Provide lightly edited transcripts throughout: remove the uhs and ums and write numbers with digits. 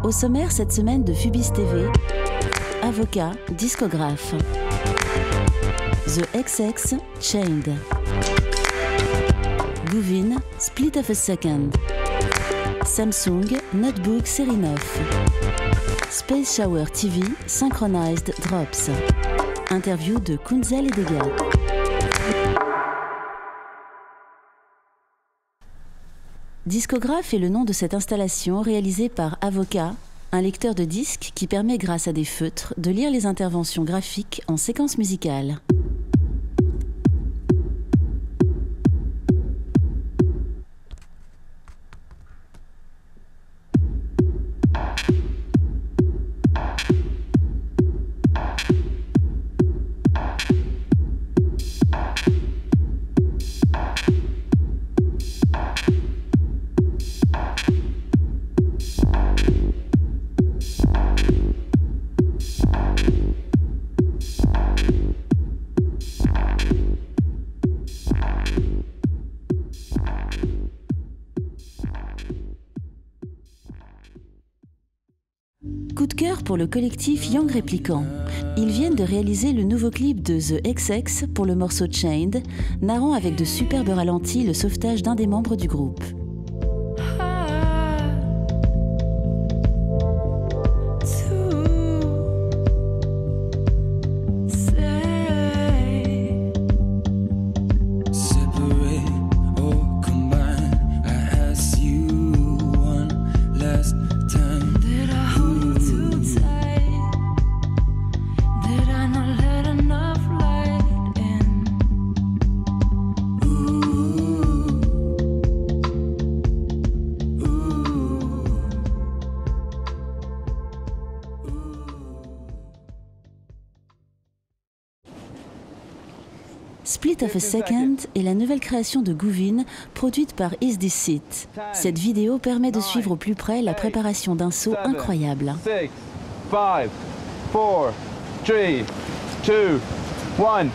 Au sommaire cette semaine de Phubis TV, avocat, discographe. The XX, Chained. Goovin, Split of a Second. Samsung, Notebook série 9. Space Shower TV, Synchronized Drops. Interview de Kunzel et Degas. Discographe est le nom de cette installation réalisée par Avoca, un lecteur de disques qui permet grâce à des feutres de lire les interventions graphiques en séquence musicale. Coup de cœur pour le collectif Young Replicant. Ils viennent de réaliser le nouveau clip de The XX pour le morceau Chained, narrant avec de superbes ralentis le sauvetage d'un des membres du groupe. Split of a Second est la nouvelle création de Goovin, produite par Is This It. Cette vidéo permet de suivre au plus près la préparation d'un saut incroyable. 6, 5, 4, 3, 2, 1.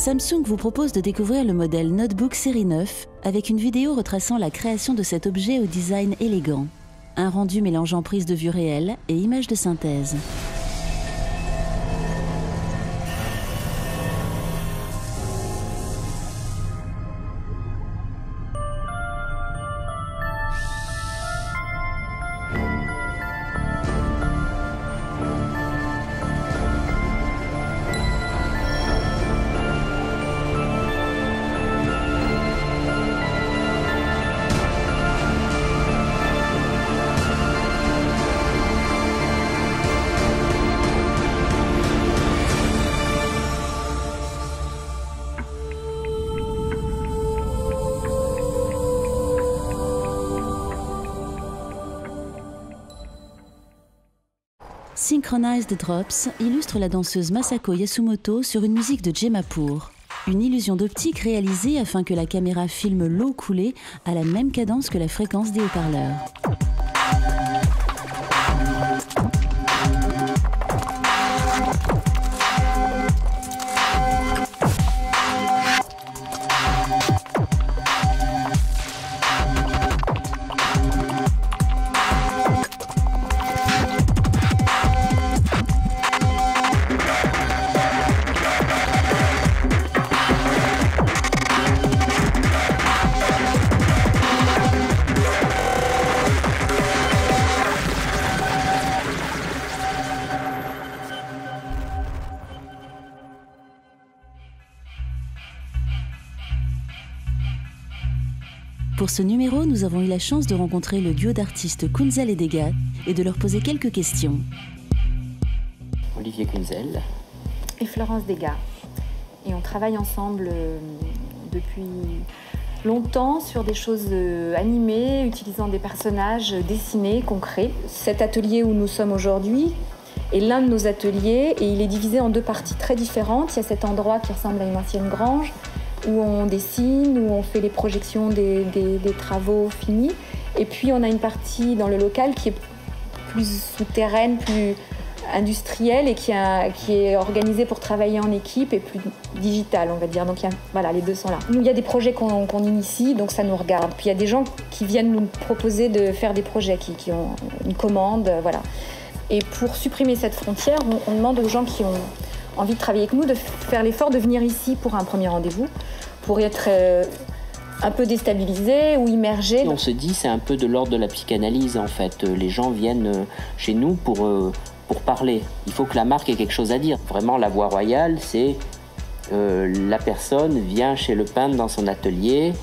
Samsung vous propose de découvrir le modèle Notebook série 9 avec une vidéo retraçant la création de cet objet au design élégant. Un rendu mélangeant prise de vue réelle et images de synthèse. Synchronized Drops illustre la danseuse Masako Yasumoto sur une musique de Jemapur. Une illusion d'optique réalisée afin que la caméra filme l'eau coulée à la même cadence que la fréquence des haut-parleurs. Pour ce numéro, nous avons eu la chance de rencontrer le duo d'artistes Kunzel et Degas et de leur poser quelques questions. Olivier Kunzel. Et Florence Degas. Et on travaille ensemble depuis longtemps sur des choses animées, utilisant des personnages dessinés, concrets. Cet atelier où nous sommes aujourd'hui est l'un de nos ateliers et il est divisé en deux parties très différentes. Il y a cet endroit qui ressemble à une ancienne grange où on dessine, où on fait les projections des travaux finis. Et puis on a une partie dans le local qui est plus souterraine, plus industrielle et qui est organisée pour travailler en équipe et plus digitale, on va dire. Donc voilà, les deux sont là. Nous, il y a des projets qu'on initie, donc ça nous regarde. Puis il y a des gens qui viennent nous proposer de faire des projets, qui ont une commande, voilà. Et pour supprimer cette frontière, on demande aux gens qui ont envie de travailler avec nous de faire l'effort de venir ici pour un premier rendez-vous, pour être un peu déstabilisé ou immergé. On se dit c'est un peu de l'ordre de la psychanalyse en fait. Les gens viennent chez nous pour parler. Il faut que la marque ait quelque chose à dire. Vraiment, la voie royale, c'est la personne vient chez le peintre dans son atelier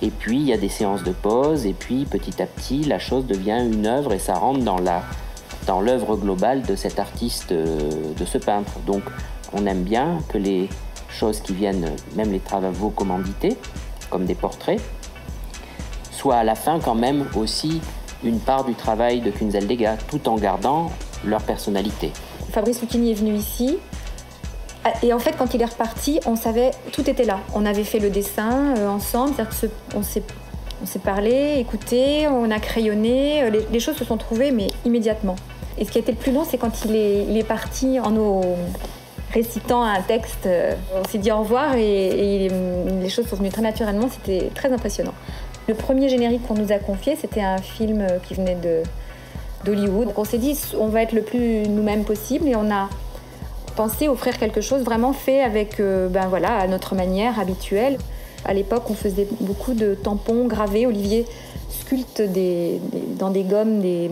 et puis il y a des séances de pause et puis petit à petit, la chose devient une œuvre et ça rentre dans l'œuvre globale de cet artiste, de ce peintre. Donc, on aime bien que les choses qui viennent, même les travaux commandités, comme des portraits, soient à la fin quand même aussi une part du travail de Kunzeldega, tout en gardant leur personnalité. Fabrice Lucchini est venu ici et en fait quand il est reparti, on savait, tout était là. On avait fait le dessin ensemble, c'est-à-dire qu'on s'est parlé, écouté, on a crayonné, les choses se sont trouvées mais immédiatement. Et ce qui a été le plus long, c'est quand il est parti en nous récitant un texte. On s'est dit au revoir et les choses sont venues très naturellement, c'était très impressionnant. Le premier générique qu'on nous a confié, c'était un film qui venait d'Hollywood. Donc on s'est dit, on va être le plus nous-mêmes possible et on a pensé offrir quelque chose vraiment fait avec, à notre manière habituelle. À l'époque, on faisait beaucoup de tampons gravés. Olivier sculpte dans des gommes des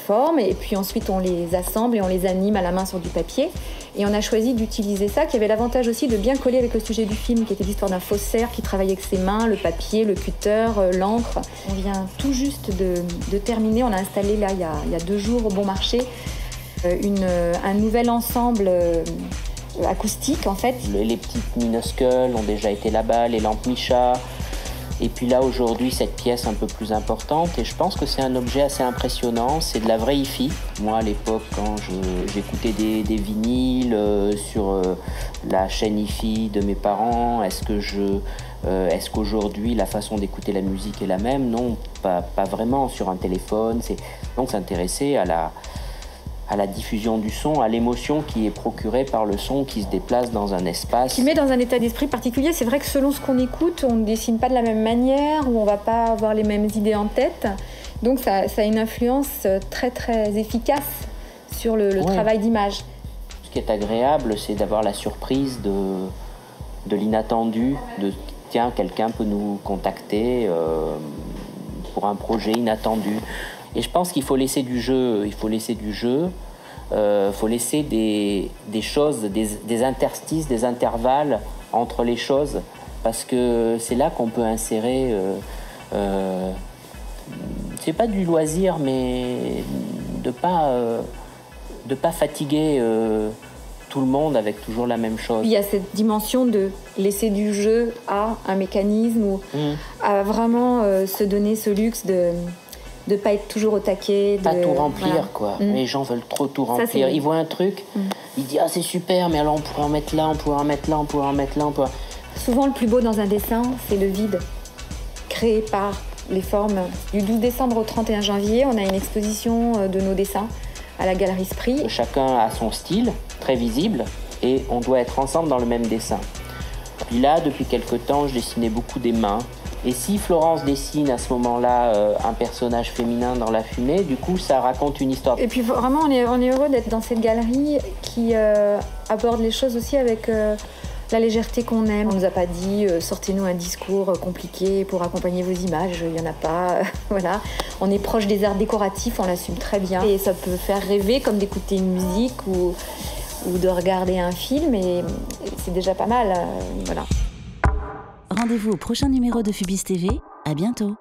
formes et puis ensuite on les assemble et on les anime à la main sur du papier. Et on a choisi d'utiliser ça, qui avait l'avantage aussi de bien coller avec le sujet du film, qui était l'histoire d'un faussaire qui travaillait avec ses mains, le papier, le cutter, l'encre. On vient tout juste de terminer, on a installé là il y a 2 jours au Bon Marché un nouvel ensemble acoustique en fait. Les petites minuscules ont déjà été là-bas, les lampes Micha. Et puis là, aujourd'hui, cette pièce un peu plus importante, et je pense que c'est un objet assez impressionnant, c'est de la vraie hi-fi. Moi, à l'époque, quand j'écoutais des vinyles sur la chaîne hi-fi de mes parents, est-ce qu'aujourd'hui, la façon d'écouter la musique est la même? Non, pas vraiment sur un téléphone. Donc, s'intéresser à la diffusion du son, à l'émotion qui est procurée par le son qui se déplace dans un espace. Qui met dans un état d'esprit particulier. C'est vrai que selon ce qu'on écoute, on ne dessine pas de la même manière ou on ne va pas avoir les mêmes idées en tête. Donc ça a une influence très très efficace sur le travail d'image. Ce qui est agréable, c'est d'avoir la surprise de l'inattendu, tiens, quelqu'un peut nous contacter pour un projet inattendu. Et je pense qu'il faut laisser du jeu, faut laisser des choses, des interstices, des intervalles entre les choses, parce que c'est là qu'on peut insérer, c'est pas du loisir, mais de pas fatiguer tout le monde avec toujours la même chose. Il y a cette dimension de laisser du jeu à un mécanisme ou à vraiment se donner ce luxe de pas être toujours au taquet. Pas tout remplir, quoi. Les gens veulent trop tout remplir. Ça, ils voient un truc, ils disent « Ah, c'est super, mais alors on pourrait en mettre là, on pourrait en mettre là, on pourrait en mettre là, on pourrait... » Souvent, le plus beau dans un dessin, c'est le vide, créé par les formes. Du 12 décembre au 31 janvier, on a une exposition de nos dessins à la Galerie Esprit. Chacun a son style, très visible, et on doit être ensemble dans le même dessin. Puis là, depuis quelque temps, je dessinais beaucoup des mains. Et si Florence dessine à ce moment-là un personnage féminin dans la fumée, du coup, ça raconte une histoire. Et puis vraiment, on est heureux d'être dans cette galerie qui aborde les choses aussi avec la légèreté qu'on aime. On ne nous a pas dit sortez-nous un discours compliqué pour accompagner vos images, il n'y en a pas. Voilà. On est proche des arts décoratifs, on l'assume très bien. Et ça peut faire rêver comme d'écouter une musique ou de regarder un film, et c'est déjà pas mal. Voilà. Rendez-vous au prochain numéro de Phubis TV. À bientôt.